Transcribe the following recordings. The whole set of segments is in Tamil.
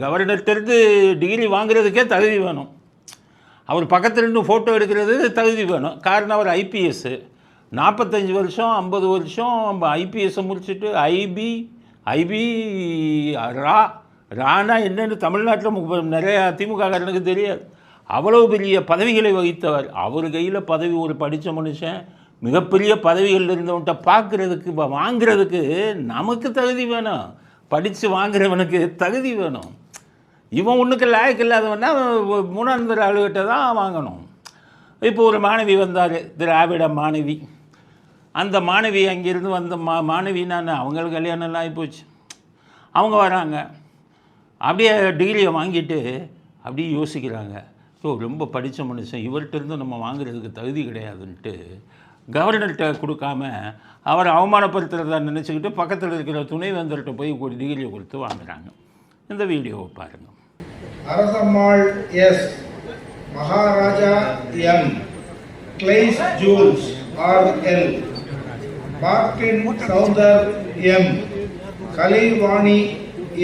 கவர்னர்கிட்டருந்து டிகிரி வாங்குறதுக்கே தகுதி வேணும். அவர் பக்கத்தில் இருந்து ஃபோட்டோ எடுக்கிறது தகுதி வேணும். காரணம் அவர் ஐபிஎஸ்ஸு 45 வருஷம் 50 வருஷம் ஐபிஎஸ்ஸை முடிச்சுட்டு ஐபி ரானா என்னென்னு தமிழ்நாட்டில் நிறையா திமுககாரனுக்கு தெரியாது. அவ்வளோ பெரிய பதவிகளை வகித்தவர். அவர் கையில் பதவி, ஒரு படித்த மனுஷன் மிகப்பெரிய பதவிகளில் இருந்தவன்கிட்ட பார்க்குறதுக்கு வாங்கிறதுக்கு நமக்கு தகுதி வேணும். படித்து வாங்குறவனுக்கு தகுதி வேணும். இவன் ஒன்றுக்கு லாயக்கு இல்லாதவன்னா மூணாந்தர ஆளுகிட்ட தான் வாங்கணும். இப்போ ஒரு மாணவி வந்தார், திராவிட மாணவி. அந்த மாணவி அங்கேருந்து வந்த மாணவினான்னு அவங்களுக்கு கல்யாணம்லாம் ஆகிப்போச்சு. அவங்க வராங்க, அப்படியே டிகிரியை வாங்கிட்டு அப்படியே யோசிக்கிறாங்க, ஸோ ரொம்ப படித்த மனுஷன், இவர்கிட்டருந்து நம்ம வாங்குறதுக்கு தகுதி கிடையாதுன்ட்டு கவர்னர்கிட்ட கொடுக்காம அவரை அவமானப்படுத்துறதா நினச்சிக்கிட்டு பக்கத்தில் இருக்கிற துணைவேந்தர்கிட்ட போய் ஒரு டிகிரியை கொடுத்து வாங்குறாங்க. இந்த வீடியோவை பாருங்கள். அரசம்மாள் எஸ், மகாராஜா எம், கிளைஸ் ஜூல்ஸ் ஆர்.எல், பார்க்கின் Soundar M, Kalaivani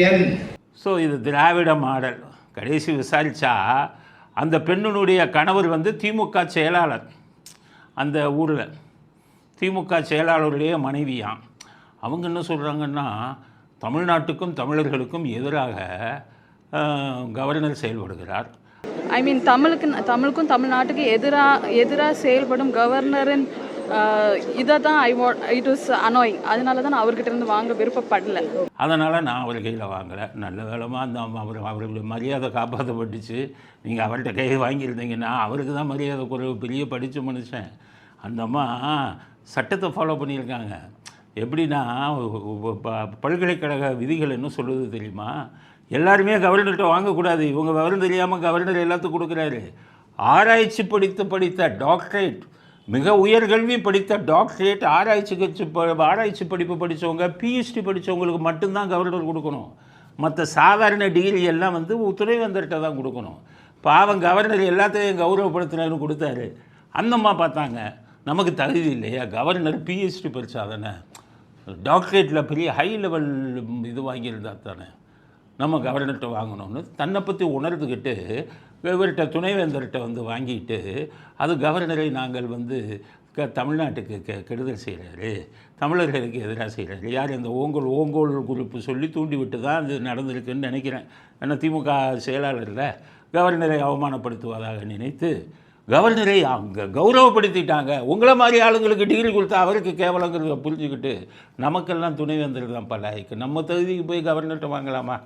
N. So இது திராவிட மாடல். கடைசி விசாரித்தா அந்த பெண்ணினுடைய கணவர் திமுக செயலாளர், அந்த ஊரில் திமுக செயலாளருடைய மனைவியாம். அவங்க என்ன சொல்கிறாங்கன்னா, தமிழ்நாட்டுக்கும் தமிழர்களுக்கும் எதிராக கவர்னர் செயல்படுகிறார். ஐ மீன் தமிழுக்கும் தமிழ்நாட்டுக்கு எதிராக செயல்படும் கவர்னரின் இதை தான் இட் வாஸ் அனாயிங். அதனால தான் நான் அவர்கிட்ட இருந்து வாங்க விருப்பப்படலை. அதனால் நான் அவர் கையில் வாங்கலை. நல்ல வேளமாக அந்த அவர்களுடைய மரியாதை காப்பாற்றப்பட்டுச்சு. நீங்கள் அவர்கிட்ட கையை வாங்கியிருந்தீங்கன்னா அவருக்கு தான் மரியாதை குறைவு. பெரிய படித்த மனுஷன். அந்த அம்மா சட்டத்தை ஃபாலோ பண்ணியிருக்காங்க. எப்படின்னா, பல்கலைக்கழக விதிகள் என்ன சொல்லுது தெரியுமா? எல்லாருமே கவர்னர்கிட்ட வாங்கக்கூடாது. இவங்க விவரம் தெரியாமல் கவர்னர் எல்லாத்துக்கும் கொடுக்குறாரு. ஆராய்ச்சி படித்த டாக்டரேட், மிக உயர்கல்வி படித்த டாக்டரேட், ஆராய்ச்சி படிப்பு படித்தவங்க, பிஹெச்டி படித்தவங்களுக்கு மட்டும்தான் கவர்னர் கொடுக்கணும். மற்ற சாதாரண டிகிரி எல்லாம் துணைவேந்தர்கிட்ட தான் கொடுக்கணும். பாவம் கவர்னர் எல்லாத்தையும் கௌரவப்படுத்தினு கொடுத்தாரு. அந்தம்மா பார்த்தாங்க, நமக்கு தகுதி இல்லையா, கவர்னர் பிஹெச்டி படித்தா தானே, டாக்டரேட்டில் பெரிய ஹை லெவல் இது வாங்கியிருந்தா தானே நம்ம கவர்னர்கிட்ட வாங்கணும்னு தன்னை பற்றி உணர்ந்துக்கிட்டு இவர்கிட்ட துணைவேந்தர்கிட்ட வாங்கிட்டு, அது கவர்னரை நாங்கள் தமிழ்நாட்டுக்கு கெடுதல் செய்கிறாரு, தமிழர்களுக்கு எதிராக செய்கிறாரு. யார் இந்த ஓங்கோல் குரூப்பு சொல்லி தூண்டி விட்டு தான் அது நடந்திருக்குன்னு நினைக்கிறேன். ஏன்னா திமுக செயலாளரில் கவர்னரை அவமானப்படுத்துவதாக நினைத்து கவர்னரை அங்கே கௌரவப்படுத்திட்டாங்க. உங்களை மாதிரி ஆளுங்களுக்கு டிகிரி கொடுத்தா அவருக்கு கேவலங்கிறத புரிஞ்சுக்கிட்டு நமக்கெல்லாம் துணைவேந்தர் தான் பலாய்க்கு. நம்ம தகுதிக்கு போய் கவர்னர்கிட்ட வாங்கலாமா?